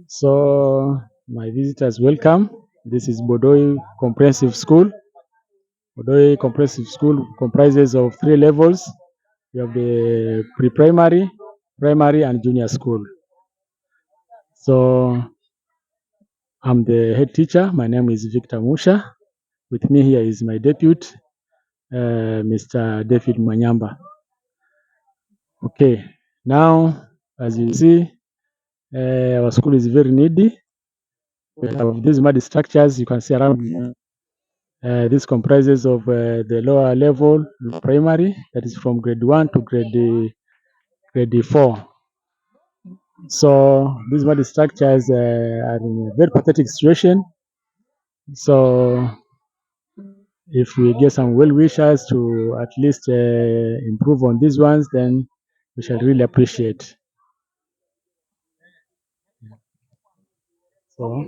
So, my visitors, welcome. This is Bodoi Comprehensive School. Bodoi Comprehensive School comprises of 3 levels. We have the pre-primary, primary, and junior school. So, I'm the head teacher. My name is Victor Musha. With me here is my deputy, Mr. David Manyamba. Okay, now, as you see, our school is very needy. We have these mud structures you can see around. This comprises of the lower level primary, that is from grade 1 to grade 4. So these mud structures are in a very pathetic situation. So if we get some well wishers to at least improve on these ones, then we shall really appreciate. So